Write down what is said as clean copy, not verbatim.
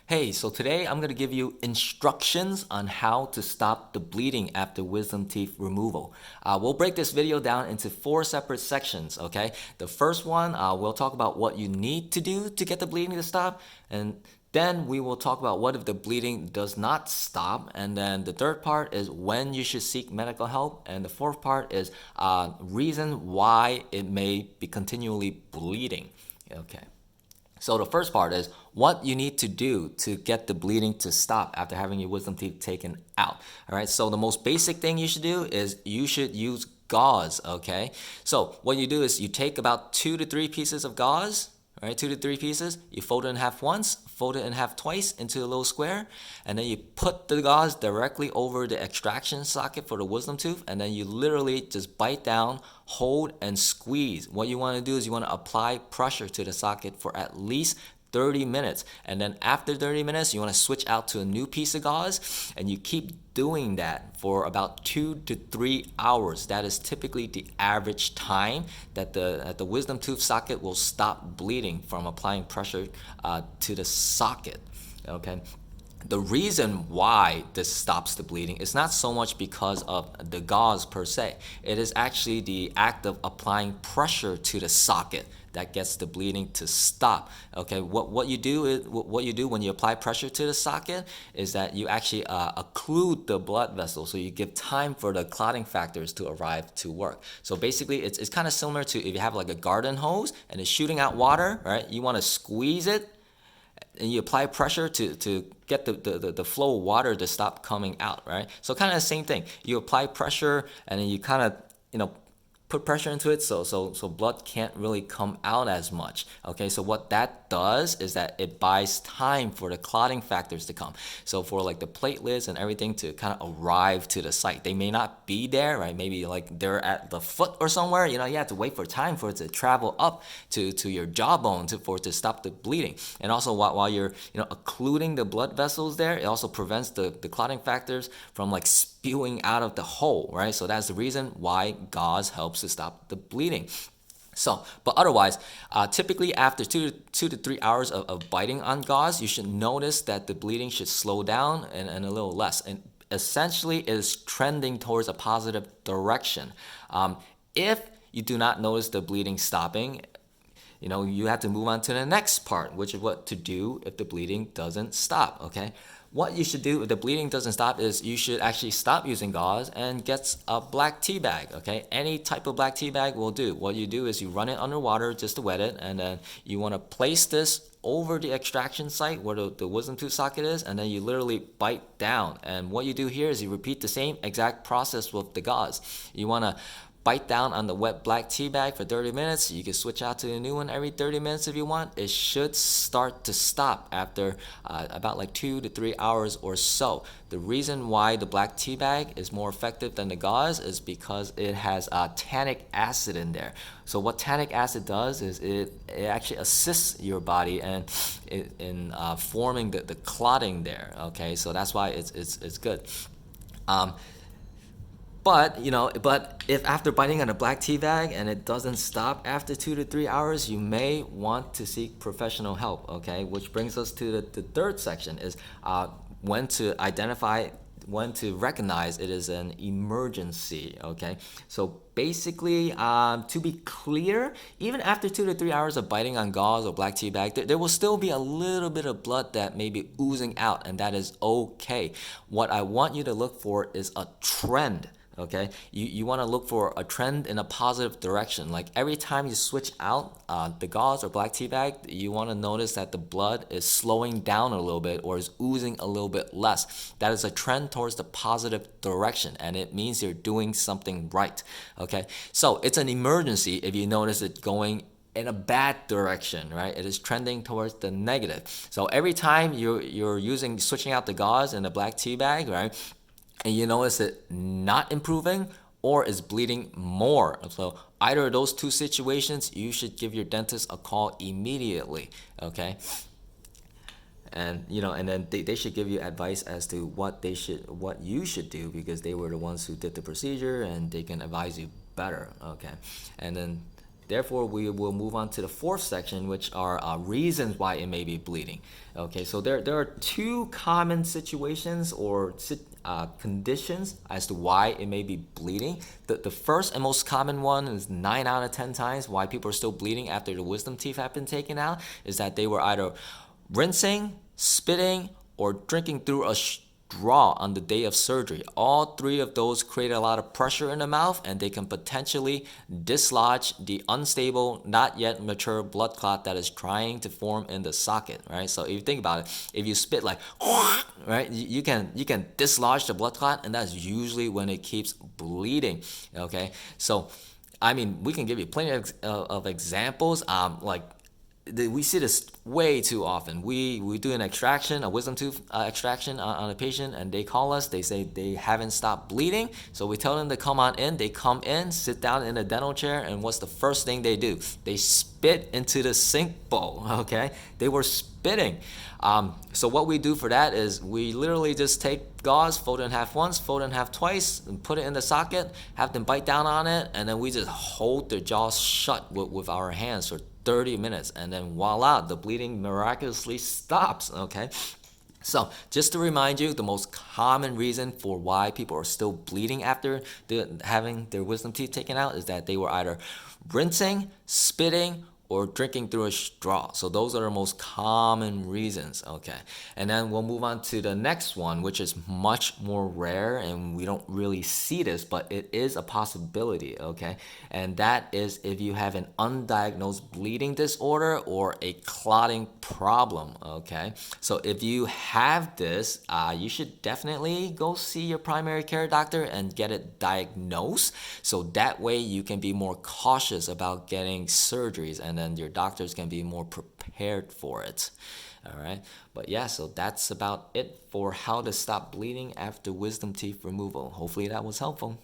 Hey, so today I'm going to give you instructions on how to stop the bleeding after wisdom teeth removal. We'll break this video down into four separate sections, okay? The first one, we'll talk about what you need to do to get the bleeding to stop, and then we will talk about what if the bleeding does not stop, and then the third part is when you should seek medical help, and the fourth part is reason why it may be continually bleeding, okay? So the first part is what you need to do to get the bleeding to stop after having your wisdom teeth taken out. All right. So the most basic thing you should do is you should use gauze. Okay. So what you do is you take about 2 to 3 pieces of gauze. All right, 2 to 3 pieces. You fold it in half once, fold it in half twice into a little square, and then you put the gauze directly over the extraction socket for the wisdom tooth, and then you literally just bite down, hold, and squeeze. What you want to do is you want to apply pressure to the socket for at least 30 minutes, and then after 30 minutes you want to switch out to a new piece of gauze, and you keep doing that for about 2 to 3 hours. That is typically the average time that the wisdom tooth socket will stop bleeding from applying pressure to the socket. Okay. The reason why this stops the bleeding is not so much because of the gauze per se. It is actually the act of applying pressure to the socket that gets the bleeding to stop. Okay, what you do when you apply pressure to the socket is that you actually occlude the blood vessel, so you give time for the clotting factors to arrive to work. So basically, it's kind of similar to if you have like a garden hose and it's shooting out water, right? You want to squeeze it and you apply pressure to get the flow of water to stop coming out, right? So kind of the same thing. You apply pressure and then you kind of, put pressure into it so blood can't really come out as much. Okay, so what that does is that it buys time for the clotting factors to come. So for like the platelets and everything to kind of arrive to the site. They may not be there, right? Maybe like they're at the foot or somewhere. You have to wait for time for it to travel up to your jawbone for it to stop the bleeding. And also while you're occluding the blood vessels there, it also prevents the clotting factors from like spewing out of the hole, right? So that's the reason why gauze helps to stop the bleeding. So, but otherwise, typically after 2 to 3 hours of biting on gauze, you should notice that the bleeding should slow down and a little less. And essentially, it is trending towards a positive direction. If you do not notice the bleeding stopping, you have to move on to the next part, which is what to do if the bleeding doesn't stop, okay? What you should do if the bleeding doesn't stop is you should actually stop using gauze and get a black tea bag, okay? Any type of black tea bag will do. What you do is you run it under water just to wet it, and then you want to place this over the extraction site where the wisdom tooth socket is, and then you literally bite down. And what you do here is you repeat the same exact process with the gauze. You want to bite down on the wet black tea bag for 30 minutes. You can switch out to a new one every 30 minutes if you want. It should start to stop after about like 2 to 3 hours or so. The reason why the black tea bag is more effective than the gauze is because it has tannic acid in there. So what tannic acid does is it actually assists your body in forming the clotting there. Okay, so that's why it's good. But if after biting on a black tea bag and it doesn't stop after 2 to 3 hours, you may want to seek professional help. Okay, which brings us to the third section is when to identify, when to recognize it is an emergency. Okay, so basically, to be clear, even after 2 to 3 hours of biting on gauze or black tea bag, there will still be a little bit of blood that may be oozing out, and that is okay. What I want you to look for is a trend. Okay, you want to look for a trend in a positive direction. Like every time you switch out the gauze or black tea bag, you want to notice that the blood is slowing down a little bit or is oozing a little bit less. That is a trend towards the positive direction, and it means you're doing something right. Okay, so it's an emergency if you notice it going in a bad direction, right? It is trending towards the negative. So every time you're switching out the gauze and the black tea bag, right? And you notice it not improving or is bleeding more. So either of those two situations, you should give your dentist a call immediately, okay? And and then they should give you advice as to what you should do, because they were the ones who did the procedure and they can advise you better, okay? And then Therefore, we will move on to the fourth section, which are reasons why it may be bleeding. Okay, so there are two common situations or conditions as to why it may be bleeding. The first and most common one is 9 out of 10 times why people are still bleeding after the wisdom teeth have been taken out is that they were either rinsing, spitting, or drinking through a straw on the day of surgery. All three of those create a lot of pressure in the mouth and they can potentially dislodge the unstable, not yet mature blood clot that is trying to form in the socket, right? So if you think about it, if you spit like, right, you can dislodge the blood clot, and that's usually when it keeps bleeding, okay? So, I mean, we can give you plenty of examples, we see this way too often. We do an extraction, a wisdom tooth extraction on a patient, and they call us. They say they haven't stopped bleeding. So we tell them to come on in. They come in, sit down in a dental chair, and what's the first thing they do? They spit into the sink bowl, okay? They were spitting. So what we do for that is we literally just take gauze, fold it in half once, fold it in half twice, and put it in the socket, have them bite down on it, and then we just hold their jaws shut with our hands for 30 minutes, and then voila, the bleeding miraculously stops, okay? So just to remind you, the most common reason for why people are still bleeding after having their wisdom teeth taken out is that they were either rinsing, spitting, or drinking through a straw. So those are the most common reasons, okay? And then we'll move on to the next one, which is much more rare, and we don't really see this, but it is a possibility, okay? And that is if you have an undiagnosed bleeding disorder or a clotting problem, okay? So if you have this, you should definitely go see your primary care doctor and get it diagnosed, so that way you can be more cautious about getting surgeries, and then your doctors can be more prepared for it. All right, but yeah, so that's about it for how to stop bleeding after wisdom teeth removal. Hopefully that was helpful.